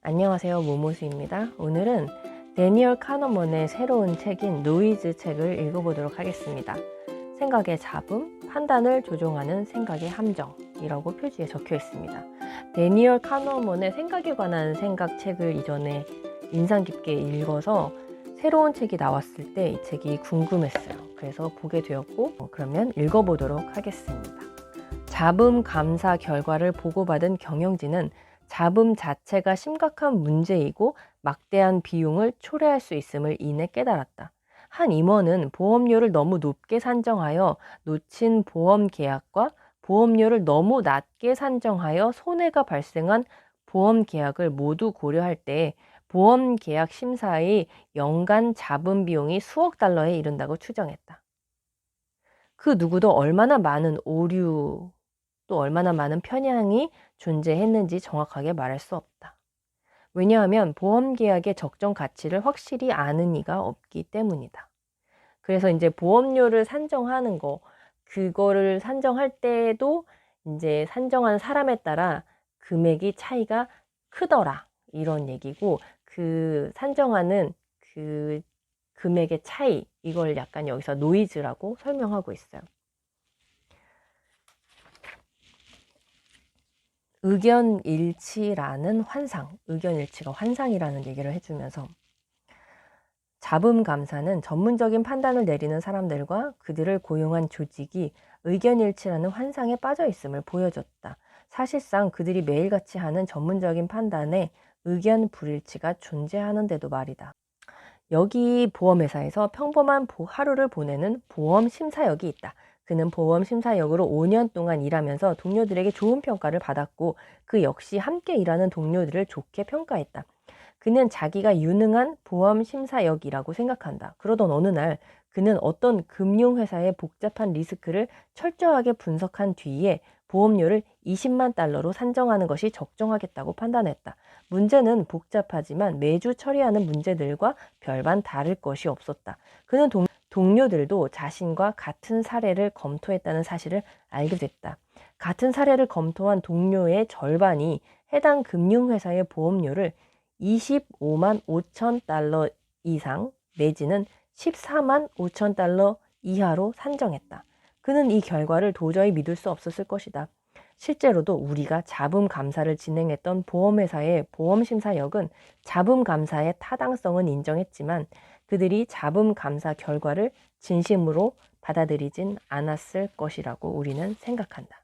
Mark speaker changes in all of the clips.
Speaker 1: 안녕하세요, 모모스입니다. 오늘은 데니얼 카너먼의 새로운 책인 노이즈 책을 읽어보도록 하겠습니다. 생각의 잡음, 판단을 조종하는 생각의 함정이라고 표지에 적혀 있습니다. 데니얼 카너먼의 생각에 관한 생각책을 이전에 인상 깊게 읽어서 새로운 책이 나왔을 때 이 책이 궁금했어요. 그래서 보게 되었고, 그러면 읽어보도록 하겠습니다. 잡음 감사 결과를 보고받은 경영진은 잡음 자체가 심각한 문제이고 막대한 비용을 초래할 수 있음을 이내 깨달았다. 한 임원은 보험료를 너무 높게 산정하여 놓친 보험 계약과 보험료를 너무 낮게 산정하여 손해가 발생한 보험 계약을 모두 고려할 때 보험 계약 심사의 연간 잡음 비용이 수억 달러에 이른다고 추정했다. 그 누구도 얼마나 많은 오류 또 얼마나 많은 편향이 존재했는지 정확하게 말할 수 없다. 왜냐하면 보험 계약의 적정 가치를 확실히 아는 이가 없기 때문이다. 그래서 이제 보험료를 산정하는 거, 그거를 산정할 때도 이제 산정한 사람에 따라 금액이 차이가 크더라. 이런 얘기고, 그 산정하는 그 금액의 차이, 이걸 약간 여기서 노이즈라고 설명하고 있어요. 의견일치라는 환상, 의견일치가 환상이라는 얘기를 해주면서 잡음 감사는 전문적인 판단을 내리는 사람들과 그들을 고용한 조직이 의견일치라는 환상에 빠져 있음을 보여줬다. 사실상 그들이 매일같이 하는 전문적인 판단에 의견 불일치가 존재하는데도 말이다. 여기 보험회사에서 평범한 하루를 보내는 보험심사역이 있다. 그는 보험심사역으로 5년 동안 일하면서 동료들에게 좋은 평가를 받았고 그 역시 함께 일하는 동료들을 좋게 평가했다. 그는 자기가 유능한 보험심사역이라고 생각한다. 그러던 어느 날 그는 어떤 금융회사의 복잡한 리스크를 철저하게 분석한 뒤에 보험료를 20만 달러로 산정하는 것이 적정하겠다고 판단했다. 문제는 복잡하지만 매주 처리하는 문제들과 별반 다를 것이 없었다. 그는 동료들도 자신과 같은 사례를 검토했다는 사실을 알게 됐다. 같은 사례를 검토한 동료의 절반이 해당 금융회사의 보험료를 25만 5천 달러 이상 내지는 14만 5천 달러 이하로 산정했다. 그는 이 결과를 도저히 믿을 수 없었을 것이다. 실제로도 우리가 잡음 감사를 진행했던 보험회사의 보험심사역은 잡음 감사의 타당성은 인정했지만 그들이 잡음 감사 결과를 진심으로 받아들이진 않았을 것이라고 우리는 생각한다.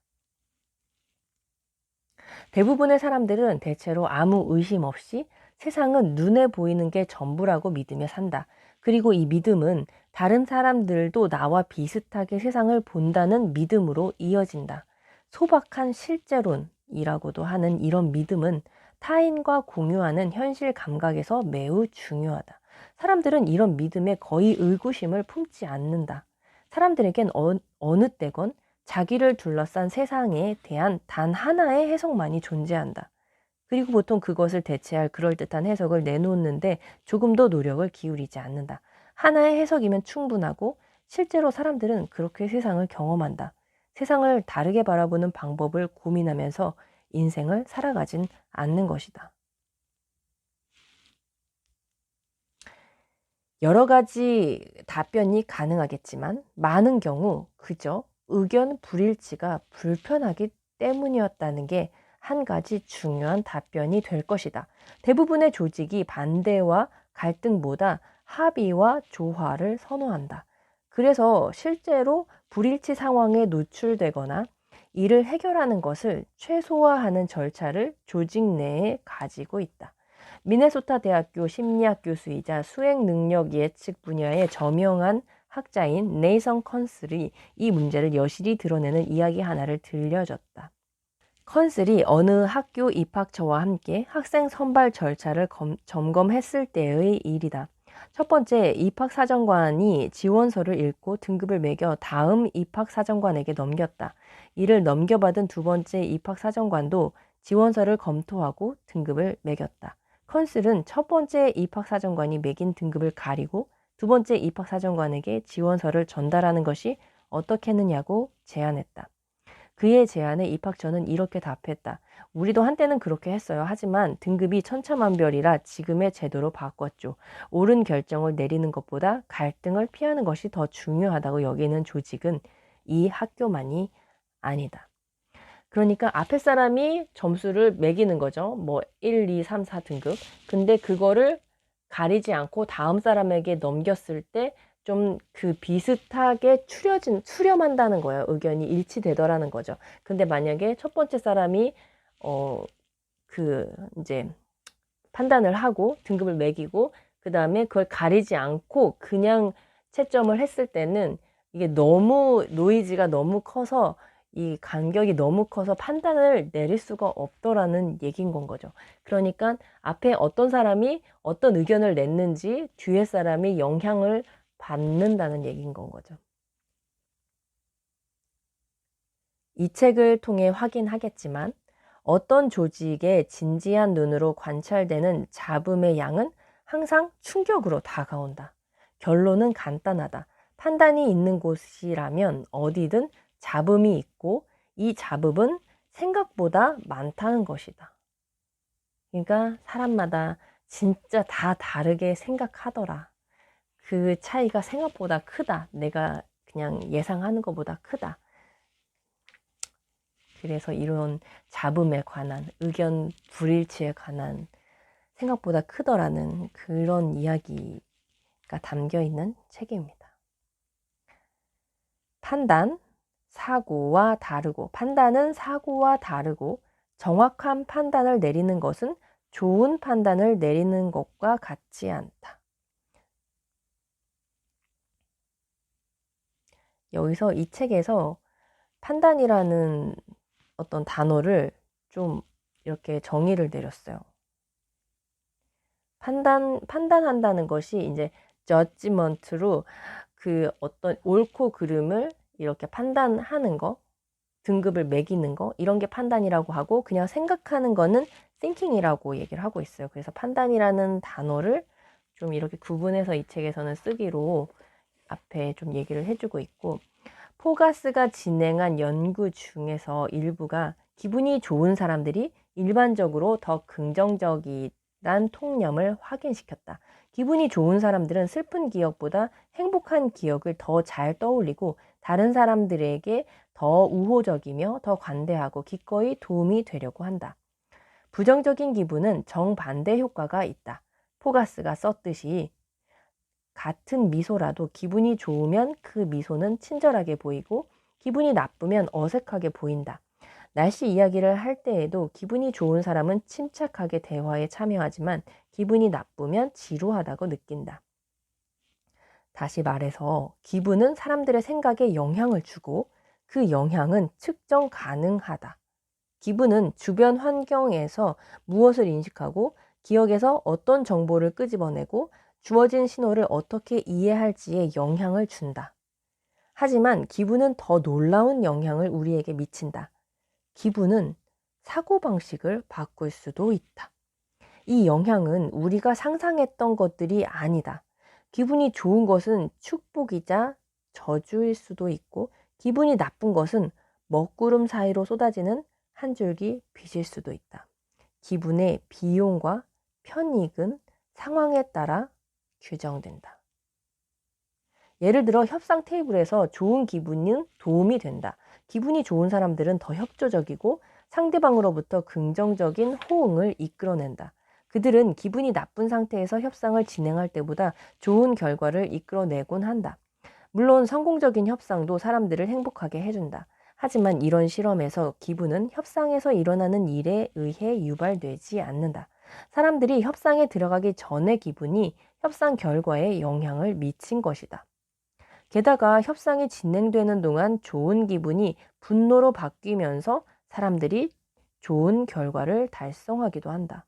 Speaker 1: 대부분의 사람들은 대체로 아무 의심 없이 세상은 눈에 보이는 게 전부라고 믿으며 산다. 그리고 이 믿음은 다른 사람들도 나와 비슷하게 세상을 본다는 믿음으로 이어진다. 소박한 실제론이라고도 하는 이런 믿음은 타인과 공유하는 현실 감각에서 매우 중요하다. 사람들은 이런 믿음에 거의 의구심을 품지 않는다. 사람들에겐 어느 때건 자기를 둘러싼 세상에 대한 단 하나의 해석만이 존재한다. 그리고 보통 그것을 대체할 그럴듯한 해석을 내놓는데 조금도 노력을 기울이지 않는다. 하나의 해석이면 충분하고 실제로 사람들은 그렇게 세상을 경험한다. 세상을 다르게 바라보는 방법을 고민하면서 인생을 살아가진 않는 것이다. 여러 가지 답변이 가능하겠지만 많은 경우 그저 의견 불일치가 불편하기 때문이었다는 게 한 가지 중요한 답변이 될 것이다. 대부분의 조직이 반대와 갈등보다 합의와 조화를 선호한다. 그래서 실제로 불일치 상황에 노출되거나 이를 해결하는 것을 최소화하는 절차를 조직 내에 가지고 있다. 미네소타 대학교 심리학 교수이자 수행 능력 예측 분야의 저명한 학자인 네이선 컨슬이 이 문제를 여실히 드러내는 이야기 하나를 들려줬다. 컨슬이 어느 학교 입학처와 함께 학생 선발 절차를 점검했을 때의 일이다. 첫 번째, 입학사정관이 지원서를 읽고 등급을 매겨 다음 입학사정관에게 넘겼다. 이를 넘겨받은 두 번째 입학사정관도 지원서를 검토하고 등급을 매겼다. 컨슬은 첫 번째 입학사정관이 매긴 등급을 가리고 두 번째 입학사정관에게 지원서를 전달하는 것이 어떻겠느냐고 제안했다. 그의 제안에 입학처는 이렇게 답했다. 우리도 한때는 그렇게 했어요. 하지만 등급이 천차만별이라 지금의 제도로 바꿨죠. 옳은 결정을 내리는 것보다 갈등을 피하는 것이 더 중요하다고 여기는 조직은 이 학교만이 아니다. 그러니까 앞에 사람이 점수를 매기는 거죠. 뭐 1, 2, 3, 4등급. 근데 그거를 가리지 않고 다음 사람에게 넘겼을 때 좀 그 비슷하게 수렴한다는 거예요. 의견이 일치되더라는 거죠. 근데 만약에 첫 번째 사람이 이제 판단을 하고 등급을 매기고 그 다음에 그걸 가리지 않고 그냥 채점을 했을 때는 이게 너무 노이즈가 너무 커서 이 간격이 너무 커서 판단을 내릴 수가 없더라는 얘기인 건 거죠. 그러니까 앞에 어떤 사람이 어떤 의견을 냈는지 뒤에 사람이 영향을 받는다는 얘기인 건 거죠. 이 책을 통해 확인하겠지만 어떤 조직의 진지한 눈으로 관찰되는 잡음의 양은 항상 충격으로 다가온다. 결론은 간단하다. 판단이 있는 곳이라면 어디든 잡음이 있고 이 잡음은 생각보다 많다는 것이다. 그러니까 사람마다 진짜 다 다르게 생각하더라. 그 차이가 생각보다 크다. 내가 그냥 예상하는 것보다 크다. 그래서 이런 잡음에 관한, 의견 불일치에 관한 생각보다 크더라는 그런 이야기가 담겨 있는 책입니다. 판단은 사고와 다르고 정확한 판단을 내리는 것은 좋은 판단을 내리는 것과 같지 않다. 여기서 이 책에서 판단이라는 어떤 단어를 좀 이렇게 정의를 내렸어요. 판단한다는 것이 이제 judgment로 그 어떤 옳고 그름을 이렇게 판단하는 거, 등급을 매기는 거, 이런 게 판단이라고 하고 그냥 생각하는 거는 thinking이라고 얘기를 하고 있어요. 그래서 판단이라는 단어를 좀 이렇게 구분해서 이 책에서는 쓰기로 앞에 좀 얘기를 해주고 있고, 포가스가 진행한 연구 중에서 일부가 기분이 좋은 사람들이 일반적으로 더 긍정적이란 통념을 확인시켰다. 기분이 좋은 사람들은 슬픈 기억보다 행복한 기억을 더 잘 떠올리고 다른 사람들에게 더 우호적이며 더 관대하고 기꺼이 도움이 되려고 한다. 부정적인 기분은 정반대 효과가 있다. 포가스가 썼듯이 같은 미소라도 기분이 좋으면 그 미소는 친절하게 보이고 기분이 나쁘면 어색하게 보인다. 날씨 이야기를 할 때에도 기분이 좋은 사람은 침착하게 대화에 참여하지만 기분이 나쁘면 지루하다고 느낀다. 다시 말해서 기분은 사람들의 생각에 영향을 주고 그 영향은 측정 가능하다. 기분은 주변 환경에서 무엇을 인식하고 기억에서 어떤 정보를 끄집어내고 주어진 신호를 어떻게 이해할지에 영향을 준다. 하지만 기분은 더 놀라운 영향을 우리에게 미친다. 기분은 사고방식을 바꿀 수도 있다. 이 영향은 우리가 상상했던 것들이 아니다. 기분이 좋은 것은 축복이자 저주일 수도 있고 기분이 나쁜 것은 먹구름 사이로 쏟아지는 한 줄기 빛일 수도 있다. 기분의 비용과 편익은 상황에 따라 규정된다. 예를 들어 협상 테이블에서 좋은 기분은 도움이 된다. 기분이 좋은 사람들은 더 협조적이고 상대방으로부터 긍정적인 호응을 이끌어낸다. 그들은 기분이 나쁜 상태에서 협상을 진행할 때보다 좋은 결과를 이끌어내곤 한다. 물론 성공적인 협상도 사람들을 행복하게 해준다. 하지만 이런 실험에서 기분은 협상에서 일어나는 일에 의해 유발되지 않는다. 사람들이 협상에 들어가기 전의 기분이 협상 결과에 영향을 미친 것이다. 게다가 협상이 진행되는 동안 좋은 기분이 분노로 바뀌면서 사람들이 좋은 결과를 달성하기도 한다.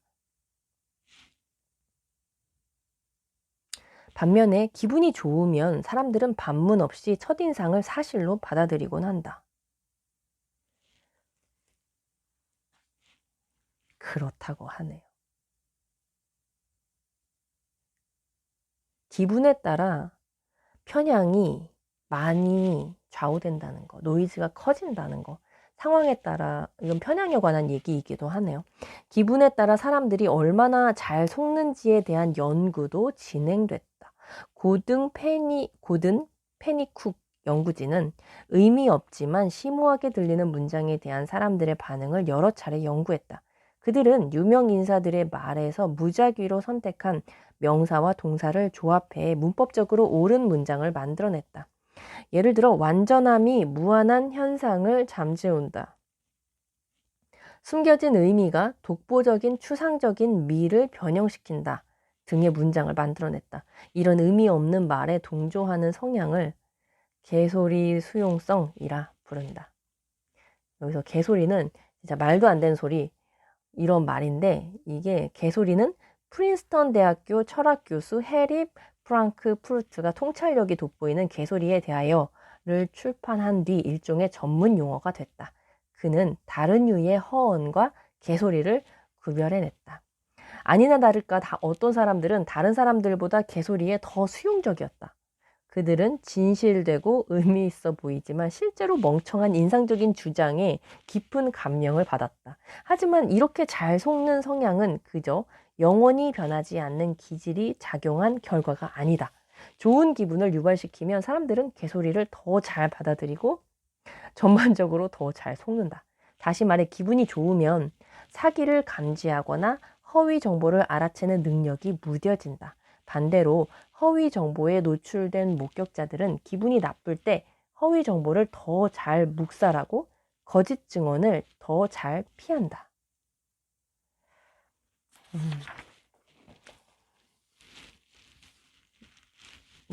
Speaker 1: 반면에 기분이 좋으면 사람들은 반문 없이 첫인상을 사실로 받아들이곤 한다. 그렇다고 하네요. 기분에 따라 편향이 많이 좌우된다는 거, 노이즈가 커진다는 거. 상황에 따라, 이건 편향에 관한 얘기이기도 하네요. 기분에 따라 사람들이 얼마나 잘 속는지에 대한 연구도 진행됐다. 고든 페니쿡 연구진은 의미 없지만 심오하게 들리는 문장에 대한 사람들의 반응을 여러 차례 연구했다. 그들은 유명 인사들의 말에서 무작위로 선택한 명사와 동사를 조합해 문법적으로 옳은 문장을 만들어냈다. 예를 들어 완전함이 무한한 현상을 잠재운다. 숨겨진 의미가 독보적인 추상적인 미를 변형시킨다 등의 문장을 만들어냈다. 이런 의미 없는 말에 동조하는 성향을 개소리 수용성이라 부른다. 여기서 개소리는 진짜 말도 안 되는 소리, 이런 말인데, 이게 개소리는 프린스턴 대학교 철학 교수 해리 프랑크푸르트가 통찰력이 돋보이는 개소리에 대하여를 출판한 뒤 일종의 전문 용어가 됐다. 그는 다른 유의 허언과 개소리를 구별해냈다. 아니나 다를까 어떤 사람들은 다른 사람들보다 개소리에 더 수용적이었다. 그들은 진실되고 의미 있어 보이지만 실제로 멍청한 인상적인 주장에 깊은 감명을 받았다. 하지만 이렇게 잘 속는 성향은 그저 영원히 변하지 않는 기질이 작용한 결과가 아니다. 좋은 기분을 유발시키면 사람들은 개소리를 더 잘 받아들이고 전반적으로 더 잘 속는다. 다시 말해 기분이 좋으면 사기를 감지하거나 허위 정보를 알아채는 능력이 무뎌진다. 반대로 허위 정보에 노출된 목격자들은 기분이 나쁠 때 허위 정보를 더 잘 묵살하고 거짓 증언을 더 잘 피한다.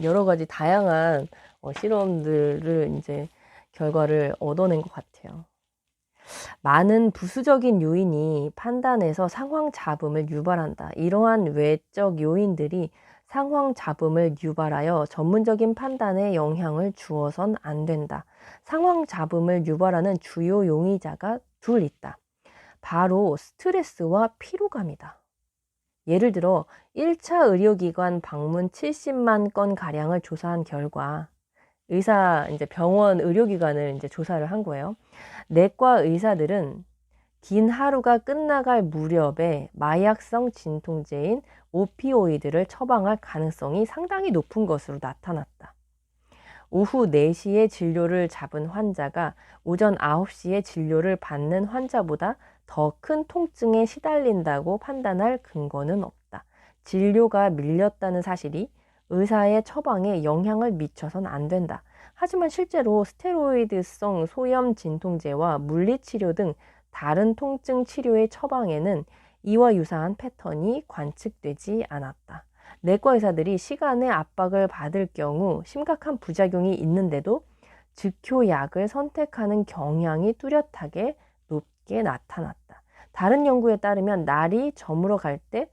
Speaker 1: 여러 가지 다양한 실험들을 이제 결과를 얻어낸 것 같아요. 많은 부수적인 요인이 판단에서 상황 잡음을 유발한다. 이러한 외적 요인들이 상황 잡음을 유발하여 전문적인 판단에 영향을 주어선 안 된다. 상황 잡음을 유발하는 주요 용의자가 둘 있다. 바로 스트레스와 피로감이다. 예를 들어 1차 의료기관 방문 70만 건 가량을 조사한 결과 이제 병원 의료기관을 이제 조사를 한 거예요. 내과 의사들은 긴 하루가 끝나갈 무렵에 마약성 진통제인 오피오이드를 처방할 가능성이 상당히 높은 것으로 나타났다. 오후 4시에 진료를 잡은 환자가 오전 9시에 진료를 받는 환자보다 더 큰 통증에 시달린다고 판단할 근거는 없다. 진료가 밀렸다는 사실이 의사의 처방에 영향을 미쳐선 안 된다. 하지만 실제로 스테로이드성 소염 진통제와 물리치료 등 다른 통증 치료의 처방에는 이와 유사한 패턴이 관측되지 않았다. 내과 의사들이 시간의 압박을 받을 경우 심각한 부작용이 있는데도 즉효약을 선택하는 경향이 뚜렷하게 높게 나타났다. 다른 연구에 따르면 날이 저물어 갈 때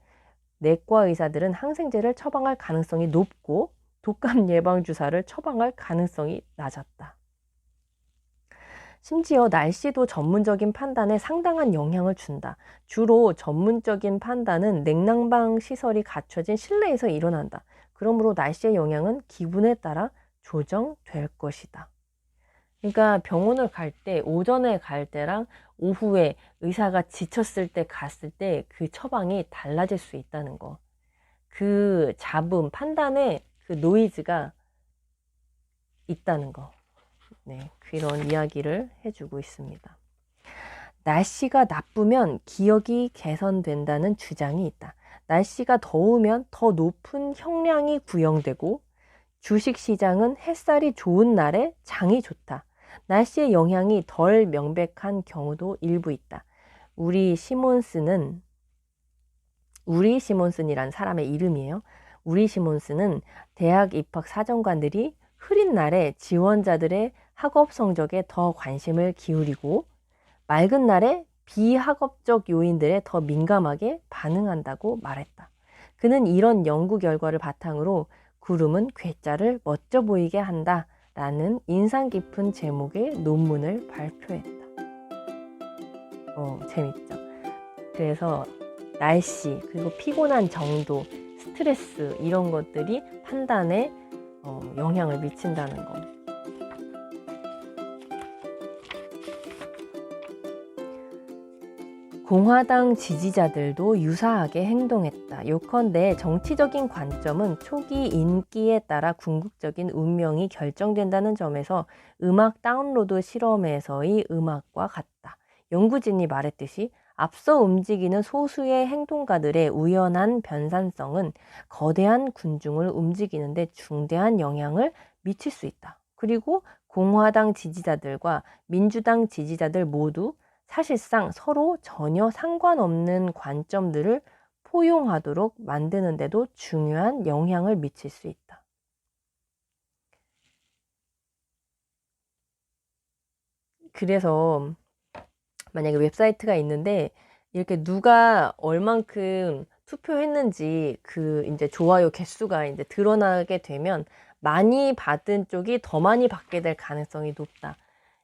Speaker 1: 내과 의사들은 항생제를 처방할 가능성이 높고 독감 예방 주사를 처방할 가능성이 낮았다. 심지어 날씨도 전문적인 판단에 상당한 영향을 준다. 주로 전문적인 판단은 냉난방 시설이 갖춰진 실내에서 일어난다. 그러므로 날씨의 영향은 기분에 따라 조정될 것이다. 그러니까 병원을 갈 때, 오전에 갈 때랑 오후에 의사가 지쳤을 때 갔을 때 그 처방이 달라질 수 있다는 거. 그 잡음, 판단에 그 노이즈가 있다는 거. 네, 그런 이야기를 해주고 있습니다. 날씨가 나쁘면 기억이 개선된다는 주장이 있다. 날씨가 더우면 더 높은 형량이 구형되고 주식시장은 햇살이 좋은 날에 장이 좋다. 날씨의 영향이 덜 명백한 경우도 일부 있다. 우리 시몬슨이란 사람의 이름이에요. 우리 시몬슨은 대학 입학 사정관들이 흐린 날에 지원자들의 학업 성적에 더 관심을 기울이고 맑은 날에 비학업적 요인들에 더 민감하게 반응한다고 말했다. 그는 이런 연구 결과를 바탕으로 구름은 괴짜를 멋져 보이게 한다 라는 인상 깊은 제목의 논문을 발표했다. 재밌죠? 그래서 날씨, 그리고 피곤한 정도, 스트레스 이런 것들이 판단에 영향을 미친다는 거. 공화당 지지자들도 유사하게 행동했다. 요컨대 정치적인 관점은 초기 인기에 따라 궁극적인 운명이 결정된다는 점에서 음악 다운로드 실험에서의 음악과 같다. 연구진이 말했듯이 앞서 움직이는 소수의 행동가들의 우연한 변산성은 거대한 군중을 움직이는데 중대한 영향을 미칠 수 있다. 그리고 공화당 지지자들과 민주당 지지자들 모두 사실상 서로 전혀 상관없는 관점들을 포용하도록 만드는데도 중요한 영향을 미칠 수 있다. 그래서 만약에 웹사이트가 있는데 이렇게 누가 얼만큼 투표했는지 그 이제 좋아요 개수가 이제 드러나게 되면 많이 받은 쪽이 더 많이 받게 될 가능성이 높다.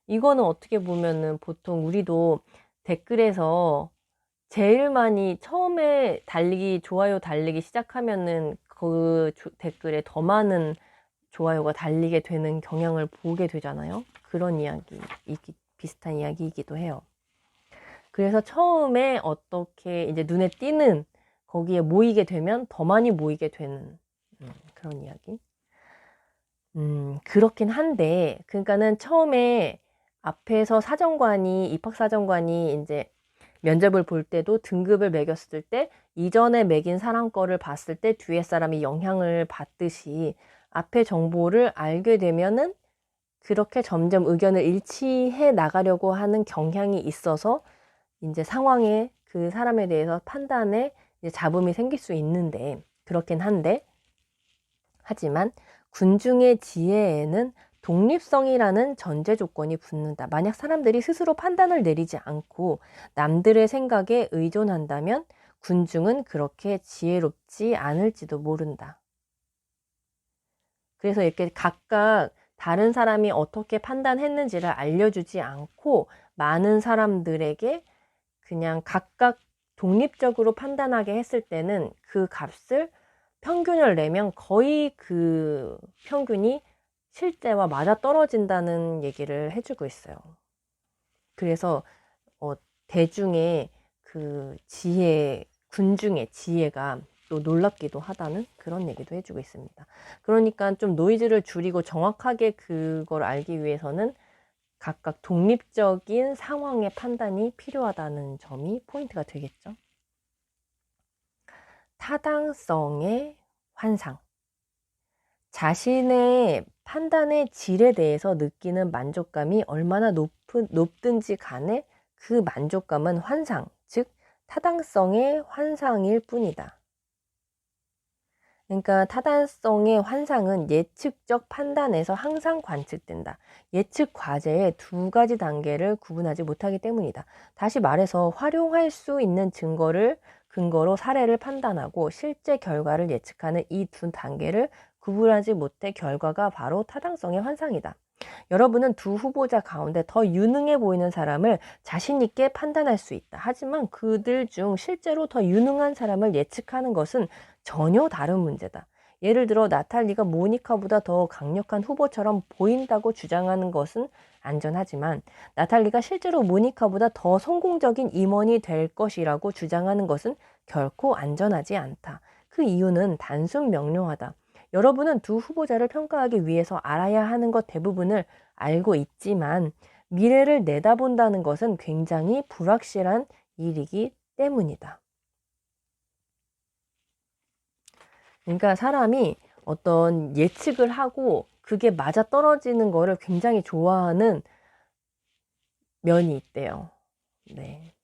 Speaker 1: 이거는 어떻게 보면은 보통 우리도 댓글에서 제일 많이 처음에 좋아요 달리기 시작하면은 그 댓글에 더 많은 좋아요가 달리게 되는 경향을 보게 되잖아요. 그런 비슷한 이야기이기도 해요. 그래서 처음에 어떻게 이제 눈에 띄는 거기에 모이게 되면 더 많이 모이게 되는 그런 이야기. 그렇긴 한데, 그러니까는 처음에 앞에서 입학사정관이 이제 면접을 볼 때도 등급을 매겼을 때 이전에 매긴 사람 거를 봤을 때 뒤에 사람이 영향을 받듯이 앞에 정보를 알게 되면은 그렇게 점점 의견을 일치해 나가려고 하는 경향이 있어서 이제 상황에 그 사람에 대해서 판단에 이제 잡음이 생길 수 있는데, 그렇긴 한데, 하지만 군중의 지혜에는 독립성이라는 전제 조건이 붙는다. 만약 사람들이 스스로 판단을 내리지 않고 남들의 생각에 의존한다면 군중은 그렇게 지혜롭지 않을지도 모른다. 그래서 이렇게 각각 다른 사람이 어떻게 판단했는지를 알려주지 않고 많은 사람들에게 그냥 각각 독립적으로 판단하게 했을 때는 그 값을 평균을 내면 거의 그 평균이 실제와 맞아떨어진다는 얘기를 해주고 있어요. 그래서 대중의 그 군중의 지혜가 또 놀랍기도 하다는 그런 얘기도 해주고 있습니다. 그러니까 좀 노이즈를 줄이고 정확하게 그걸 알기 위해서는 각각 독립적인 상황의 판단이 필요하다는 점이 포인트가 되겠죠. 타당성의 환상. 자신의 판단의 질에 대해서 느끼는 만족감이 얼마나 높든지 간에 그 만족감은 환상, 즉 타당성의 환상일 뿐이다. 그러니까 타당성의 환상은 예측적 판단에서 항상 관측된다. 예측 과제의 두 가지 단계를 구분하지 못하기 때문이다. 다시 말해서 활용할 수 있는 증거를 근거로 사례를 판단하고 실제 결과를 예측하는 이 두 단계를 구분하지 못해 결과가 바로 타당성의 환상이다. 여러분은 두 후보자 가운데 더 유능해 보이는 사람을 자신 있게 판단할 수 있다. 하지만 그들 중 실제로 더 유능한 사람을 예측하는 것은 전혀 다른 문제다. 예를 들어 나탈리가 모니카보다 더 강력한 후보처럼 보인다고 주장하는 것은 안전하지만 나탈리가 실제로 모니카보다 더 성공적인 임원이 될 것이라고 주장하는 것은 결코 안전하지 않다. 그 이유는 단순 명료하다. 여러분은 두 후보자를 평가하기 위해서 알아야 하는 것 대부분을 알고 있지만 미래를 내다본다는 것은 굉장히 불확실한 일이기 때문이다. 그러니까 사람이 어떤 예측을 하고 그게 맞아떨어지는 거를 굉장히 좋아하는 면이 있대요. 네.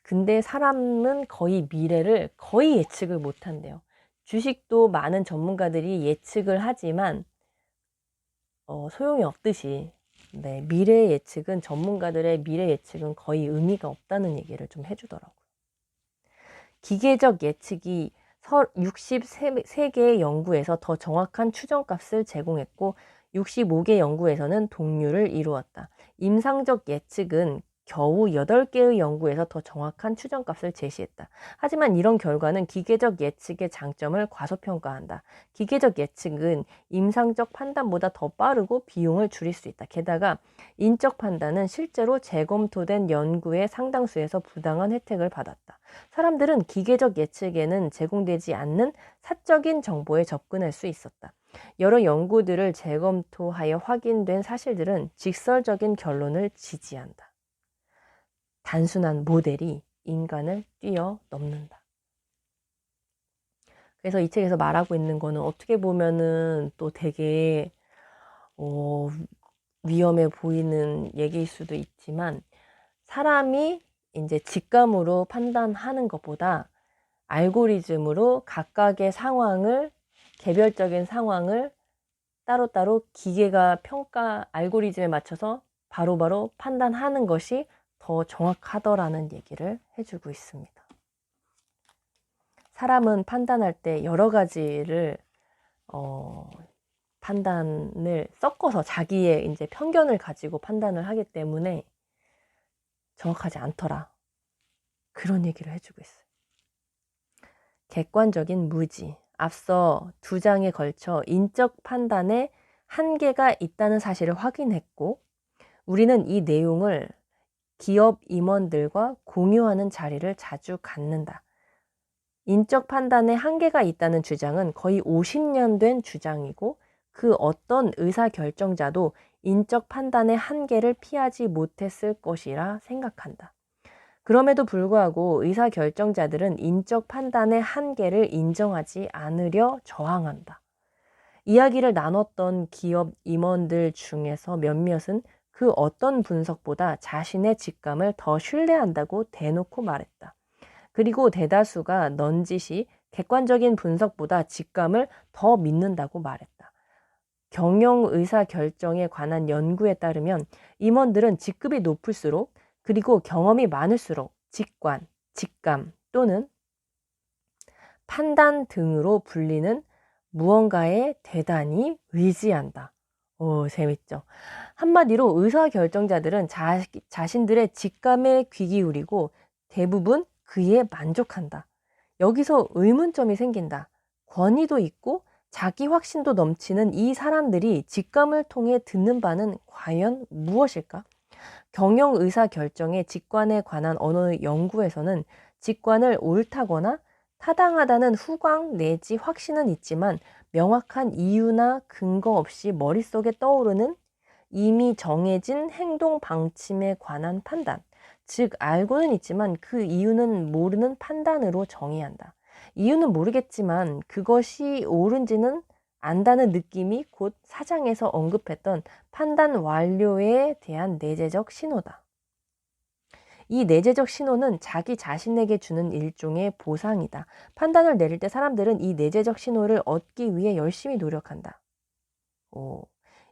Speaker 1: 근데 사람은 거의 미래를 거의 예측을 못한대요. 주식도 많은 전문가들이 예측을 하지만 소용이 없듯이 미래 예측은 전문가들의 미래 예측은 거의 의미가 없다는 얘기를 좀 해주더라고요. 기계적 예측이 63개의 연구에서 더 정확한 추정값을 제공했고 65개 연구에서는 동률을 이루었다. 임상적 예측은 겨우 8개의 연구에서 더 정확한 추정값을 제시했다. 하지만 이런 결과는 기계적 예측의 장점을 과소평가한다. 기계적 예측은 임상적 판단보다 더 빠르고 비용을 줄일 수 있다. 게다가 인적 판단은 실제로 재검토된 연구의 상당수에서 부당한 혜택을 받았다. 사람들은 기계적 예측에는 제공되지 않는 사적인 정보에 접근할 수 있었다. 여러 연구들을 재검토하여 확인된 사실들은 직설적인 결론을 지지한다. 단순한 모델이 인간을 뛰어넘는다. 그래서 이 책에서 말하고 있는 거는 어떻게 보면은 또 되게 위험해 보이는 얘기일 수도 있지만, 사람이 이제 직감으로 판단하는 것보다 알고리즘으로 각각의 상황을, 개별적인 상황을 따로따로 기계가 알고리즘에 맞춰서 바로바로 판단하는 것이 더 정확하더라는 얘기를 해주고 있습니다. 사람은 판단할 때 여러 가지를 판단을 섞어서 자기의 이제 편견을 가지고 판단을 하기 때문에 정확하지 않더라. 그런 얘기를 해주고 있어요. 객관적인 무지. 앞서 2장에 걸쳐 인적 판단에 한계가 있다는 사실을 확인했고, 우리는 이 내용을 기업 임원들과 공유하는 자리를 자주 갖는다. 인적 판단에 한계가 있다는 주장은 거의 50년 된 주장이고, 그 어떤 의사결정자도 인적 판단의 한계를 피하지 못했을 것이라 생각한다. 그럼에도 불구하고 의사결정자들은 인적 판단의 한계를 인정하지 않으려 저항한다. 이야기를 나눴던 기업 임원들 중에서 몇몇은 그 어떤 분석보다 자신의 직감을 더 신뢰한다고 대놓고 말했다. 그리고 대다수가 넌지시 객관적인 분석보다 직감을 더 믿는다고 말했다. 경영 의사결정에 관한 연구에 따르면 임원들은 직급이 높을수록, 그리고 경험이 많을수록 직관, 직감 또는 판단 등으로 불리는 무언가에 대단히 의지한다. 재밌죠? 한마디로 의사결정자들은 자신들의 직감에 귀 기울이고 대부분 그에 만족한다. 여기서 의문점이 생긴다. 권위도 있고 자기 확신도 넘치는 이 사람들이 직감을 통해 듣는 바는 과연 무엇일까? 경영 의사결정의 직관에 관한 어느 연구에서는 직관을 옳다거나 타당하다는 후광 내지 확신은 있지만 명확한 이유나 근거 없이 머릿속에 떠오르는 이미 정해진 행동 방침에 관한 판단, 즉 알고는 있지만 그 이유는 모르는 판단으로 정의한다. 이유는 모르겠지만 그것이 옳은지는 안다는 느낌이 곧 사장에서 언급했던 판단 완료에 대한 내재적 신호다. 이 내재적 신호는 자기 자신에게 주는 일종의 보상이다. 판단을 내릴 때 사람들은 이 내재적 신호를 얻기 위해 열심히 노력한다.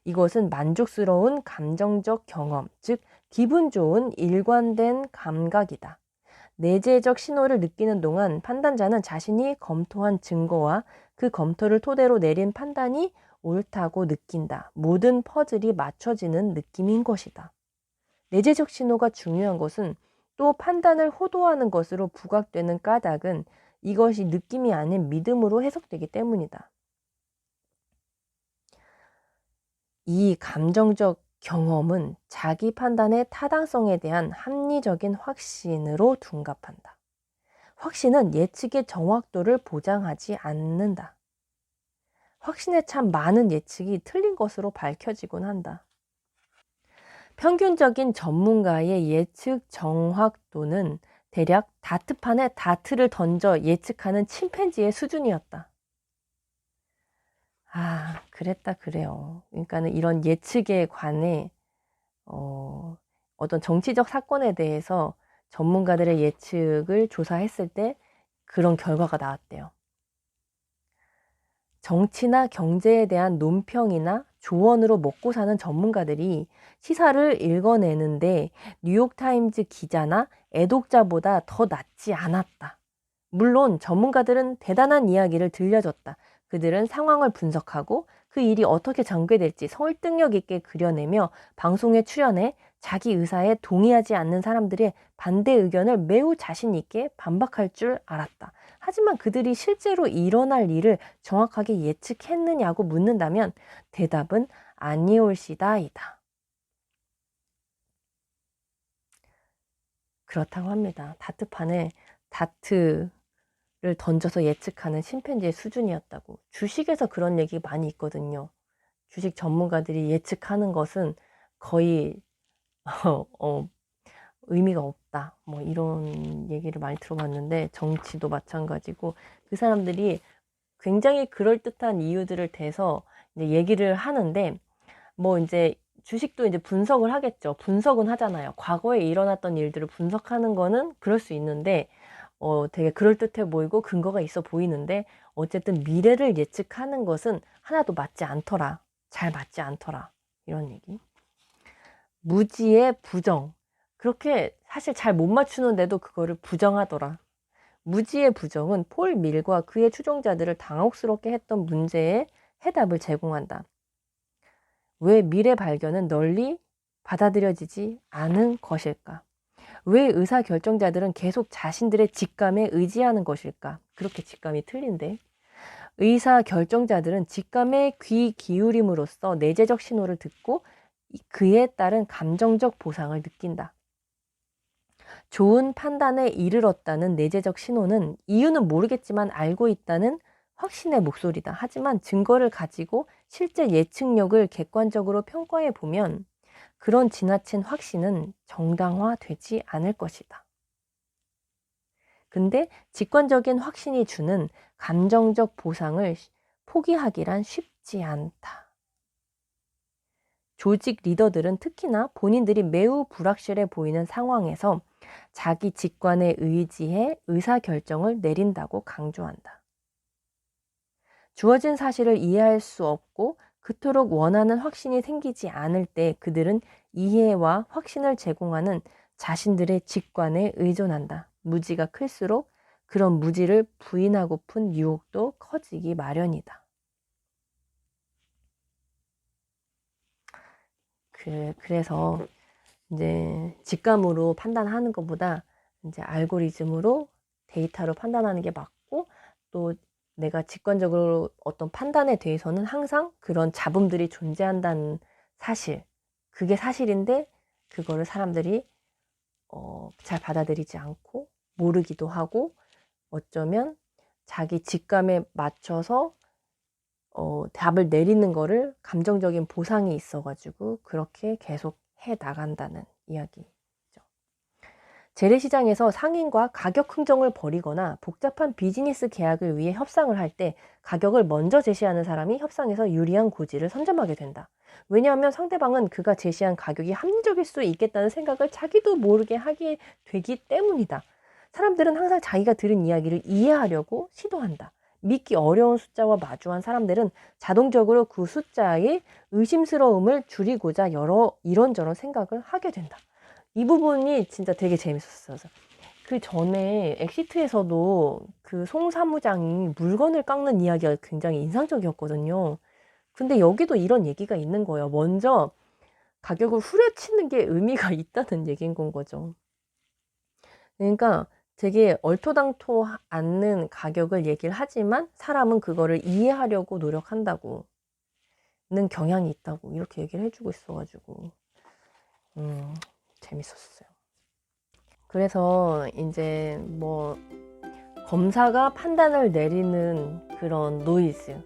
Speaker 1: 이것은 만족스러운 감정적 경험, 즉 기분 좋은 일관된 감각이다. 내재적 신호를 느끼는 동안 판단자는 자신이 검토한 증거와 그 검토를 토대로 내린 판단이 옳다고 느낀다. 모든 퍼즐이 맞춰지는 느낌인 것이다. 내재적 신호가 중요한 것은, 또 판단을 호도하는 것으로 부각되는 까닭은 이것이 느낌이 아닌 믿음으로 해석되기 때문이다. 이 감정적 경험은 자기 판단의 타당성에 대한 합리적인 확신으로 둔갑한다. 확신은 예측의 정확도를 보장하지 않는다. 확신에 참 많은 예측이 틀린 것으로 밝혀지곤 한다. 평균적인 전문가의 예측 정확도는 대략 다트판에 다트를 던져 예측하는 침팬지의 수준이었다. 그랬다 그래요. 그러니까는 이런 예측에 관해 어떤 정치적 사건에 대해서 전문가들의 예측을 조사했을 때 그런 결과가 나왔대요. 정치나 경제에 대한 논평이나 조언으로 먹고 사는 전문가들이 시사를 읽어내는데 뉴욕타임즈 기자나 애독자보다 더 낫지 않았다. 물론 전문가들은 대단한 이야기를 들려줬다. 그들은 상황을 분석하고 그 일이 어떻게 전개될지 설득력 있게 그려내며 방송에 출연해 자기 의사에 동의하지 않는 사람들의 반대 의견을 매우 자신 있게 반박할 줄 알았다. 하지만 그들이 실제로 일어날 일을 정확하게 예측했느냐고 묻는다면 대답은 아니올시다이다. 그렇다고 합니다. 다트판에 다트를 던져서 예측하는 심팬지의 수준이었다고. 주식에서 그런 얘기 많이 있거든요. 주식 전문가들이 예측하는 것은 거의 의미가 없다. 뭐 이런 얘기를 많이 들어봤는데, 정치도 마찬가지고 그 사람들이 굉장히 그럴듯한 이유들을 대서 이제 얘기를 하는데, 뭐 이제 주식도 이제 분석을 하겠죠. 분석은 하잖아요. 과거에 일어났던 일들을 분석하는 거는 그럴 수 있는데 되게 그럴듯해 보이고 근거가 있어 보이는데, 어쨌든 미래를 예측하는 것은 하나도 맞지 않더라. 잘 맞지 않더라. 이런 얘기. 무지의 부정. 그렇게 사실 잘 못 맞추는데도 그거를 부정하더라. 무지의 부정은 폴 밀과 그의 추종자들을 당혹스럽게 했던 문제에 해답을 제공한다. 왜 미래 발견은 널리 받아들여지지 않은 것일까? 왜 의사결정자들은 계속 자신들의 직감에 의지하는 것일까? 그렇게 직감이 틀린데. 의사결정자들은 직감에 귀 기울임으로써 내재적 신호를 듣고 그에 따른 감정적 보상을 느낀다. 좋은 판단에 이르렀다는 내재적 신호는 이유는 모르겠지만 알고 있다는 확신의 목소리다. 하지만 증거를 가지고 실제 예측력을 객관적으로 평가해 보면 그런 지나친 확신은 정당화되지 않을 것이다. 근데 직관적인 확신이 주는 감정적 보상을 포기하기란 쉽지 않다. 조직 리더들은 특히나 본인들이 매우 불확실해 보이는 상황에서 자기 직관에 의지해 의사결정을 내린다고 강조한다. 주어진 사실을 이해할 수 없고 그토록 원하는 확신이 생기지 않을 때 그들은 이해와 확신을 제공하는 자신들의 직관에 의존한다. 무지가 클수록 그런 무지를 부인하고픈 유혹도 커지기 마련이다. 그래서 이제 직감으로 판단하는 것보다 이제 알고리즘으로 데이터로 판단하는 게 맞고, 또 내가 직관적으로 어떤 판단에 대해서는 항상 그런 잡음들이 존재한다는 사실, 그게 사실인데 그거를 사람들이 잘 받아들이지 않고 모르기도 하고, 어쩌면 자기 직감에 맞춰서 답을 내리는 거를 감정적인 보상이 있어가지고 그렇게 계속 해 나간다는 이야기죠. 재래시장에서 상인과 가격 흥정을 벌이거나 복잡한 비즈니스 계약을 위해 협상을 할 때 가격을 먼저 제시하는 사람이 협상에서 유리한 고지를 선점하게 된다. 왜냐하면 상대방은 그가 제시한 가격이 합리적일 수 있겠다는 생각을 자기도 모르게 하게 되기 때문이다. 사람들은 항상 자기가 들은 이야기를 이해하려고 시도한다. 믿기 어려운 숫자와 마주한 사람들은 자동적으로 그 숫자의 의심스러움을 줄이고자 이런저런 생각을 하게 된다. 이 부분이 진짜 되게 재밌었어요. 그 전에 엑시트에서도 그 송 사무장이 물건을 깎는 이야기가 굉장히 인상적이었거든요. 근데 여기도 이런 얘기가 있는 거예요. 먼저 가격을 후려치는 게 의미가 있다는 얘기인 건 거죠. 그러니까 되게 얼토당토 않는 가격을 얘기를 하지만 사람은 그거를 이해하려고 노력한다고 는 경향이 있다고 이렇게 얘기를 해주고 있어가지고 재밌었어요. 그래서 이제 뭐 검사가 판단을 내리는 그런 노이즈,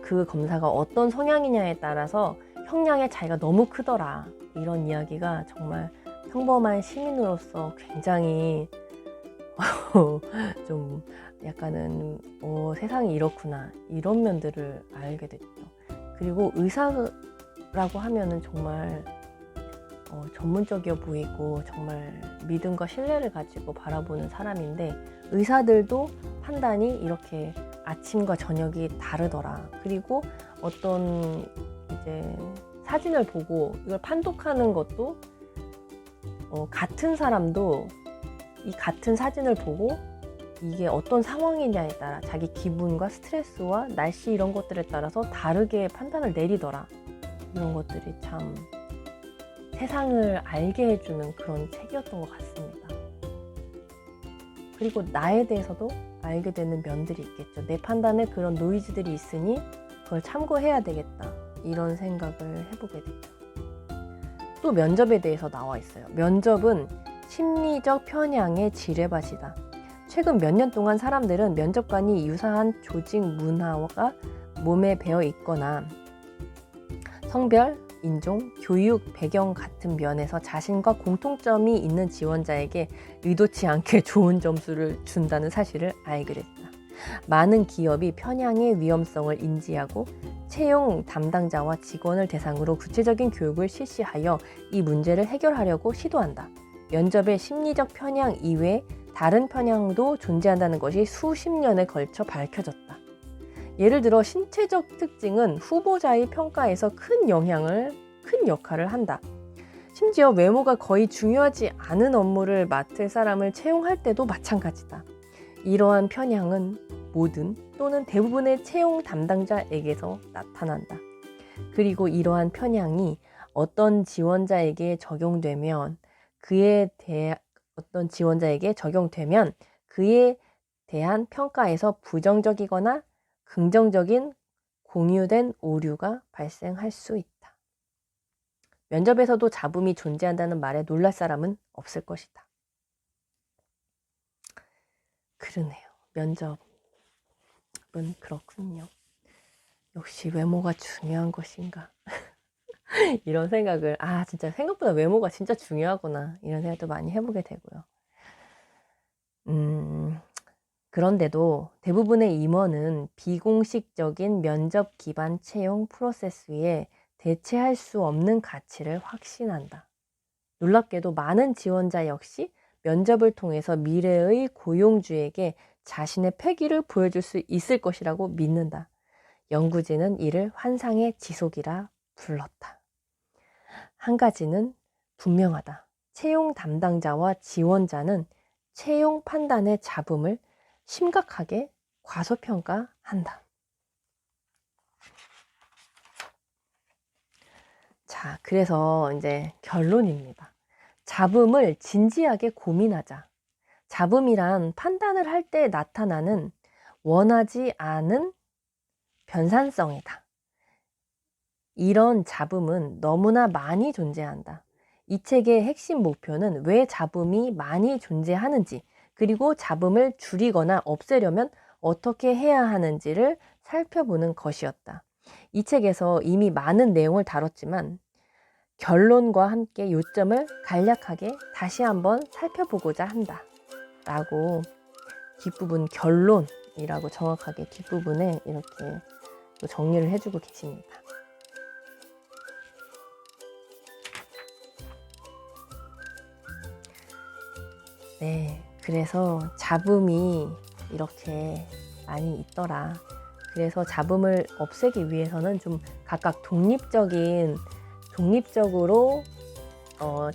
Speaker 1: 그 검사가 어떤 성향이냐에 따라서 형량의 차이가 너무 크더라, 이런 이야기가 정말 평범한 시민으로서 굉장히 좀 약간은 세상이 이렇구나, 이런 면들을 알게 됐죠. 그리고 의사라고 하면은 정말 전문적이어 보이고 정말 믿음과 신뢰를 가지고 바라보는 사람인데, 의사들도 판단이 이렇게 아침과 저녁이 다르더라. 그리고 어떤 이제 사진을 보고 이걸 판독하는 것도 같은 사람도 이 같은 사진을 보고 이게 어떤 상황이냐에 따라 자기 기분과 스트레스와 날씨 이런 것들에 따라서 다르게 판단을 내리더라. 이런 것들이 참 세상을 알게 해주는 그런 책이었던 것 같습니다. 그리고 나에 대해서도 알게 되는 면들이 있겠죠. 내 판단에 그런 노이즈들이 있으니 그걸 참고해야 되겠다, 이런 생각을 해보게 됐죠. 또 면접에 대해서 나와 있어요. 면접은 심리적 편향의 지뢰밭이다. 최근 몇 년 동안 사람들은 면접관이 유사한 조직 문화가 몸에 배어 있거나 성별, 인종, 교육, 배경 같은 면에서 자신과 공통점이 있는 지원자에게 의도치 않게 좋은 점수를 준다는 사실을 알게 됐다. 많은 기업이 편향의 위험성을 인지하고 채용 담당자와 직원을 대상으로 구체적인 교육을 실시하여 이 문제를 해결하려고 시도한다. 면접의 심리적 편향 이외에 다른 편향도 존재한다는 것이 수십 년에 걸쳐 밝혀졌다. 예를 들어 신체적 특징은 후보자의 평가에서 큰 역할을 한다. 심지어 외모가 거의 중요하지 않은 업무를 맡을 사람을 채용할 때도 마찬가지다. 이러한 편향은 모든 또는 대부분의 채용 담당자에게서 나타난다. 그리고 이러한 편향이 어떤 지원자에게 적용되면 그에 대한 평가에서 부정적이거나 긍정적인 공유된 오류가 발생할 수 있다. 면접에서도 잡음이 존재한다는 말에 놀랄 사람은 없을 것이다. 그러네요. 면접은 그렇군요. 역시 외모가 중요한 것인가. 이런 생각을, 진짜 생각보다 외모가 진짜 중요하구나, 이런 생각도 많이 해보게 되고요. 그런데도 대부분의 임원은 비공식적인 면접 기반 채용 프로세스에 대체할 수 없는 가치를 확신한다. 놀랍게도 많은 지원자 역시 면접을 통해서 미래의 고용주에게 자신의 패기를 보여줄 수 있을 것이라고 믿는다. 연구진은 이를 환상의 지속이라 불렀다. 한 가지는 분명하다. 채용 담당자와 지원자는 채용 판단의 잡음을 심각하게 과소평가한다. 자, 그래서 이제 결론입니다. 잡음을 진지하게 고민하자. 잡음이란 판단을 할 때 나타나는 원하지 않은 변산성이다. 이런 잡음은 너무나 많이 존재한다. 이 책의 핵심 목표는 왜 잡음이 많이 존재하는지, 그리고 잡음을 줄이거나 없애려면 어떻게 해야 하는지를 살펴보는 것이었다. 이 책에서 이미 많은 내용을 다뤘지만 결론과 함께 요점을 간략하게 다시 한번 살펴보고자 한다. 라고 뒷부분 결론이라고 정확하게 뒷부분에 이렇게 정리를 해주고 계십니다. 네, 그래서 잡음이 이렇게 많이 있더라. 그래서 잡음을 없애기 위해서는 좀 각각 독립적으로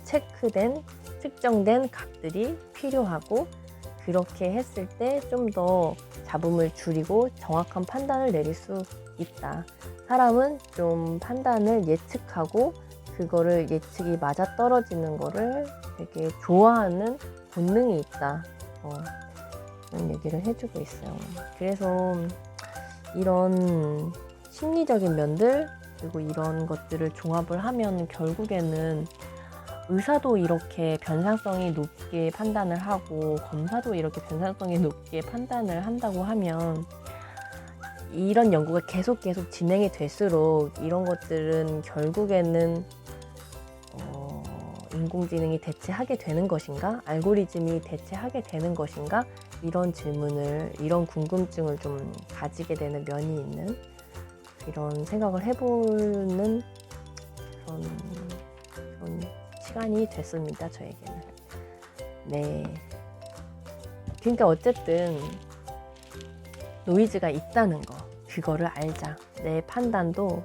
Speaker 1: 체크된, 측정된 값들이 필요하고, 그렇게 했을 때 좀 더 잡음을 줄이고 정확한 판단을 내릴 수 있다. 사람은 좀 판단을 예측하고 그거를 예측이 맞아떨어지는 거를 되게 좋아하는 본능이 있다. 그런 얘기를 해주고 있어요. 그래서 이런 심리적인 면들, 그리고 이런 것들을 종합을 하면 결국에는 의사도 이렇게 변상성이 높게 판단을 하고 검사도 이렇게 변상성이 높게 판단을 한다고 하면, 이런 연구가 계속 진행이 될수록 이런 것들은 결국에는 인공지능이 대체하게 되는 것인가? 알고리즘이 대체하게 되는 것인가? 이런 궁금증을 좀 가지게 되는 면이 있는, 이런 생각을 해보는 그런 시간이 됐습니다, 저에게는. 네. 그러니까 어쨌든 노이즈가 있다는 거, 그거를 알자. 내 판단도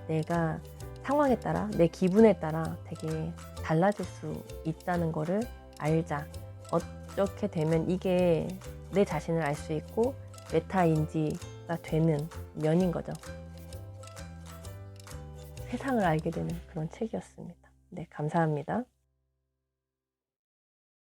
Speaker 1: 내가 상황에 따라, 내 기분에 따라 되게 달라질 수 있다는 거를 알자. 어떻게 되면 이게 내 자신을 알 수 있고 메타인지가 되는 면인 거죠. 세상을 알게 되는 그런 책이었습니다. 네, 감사합니다.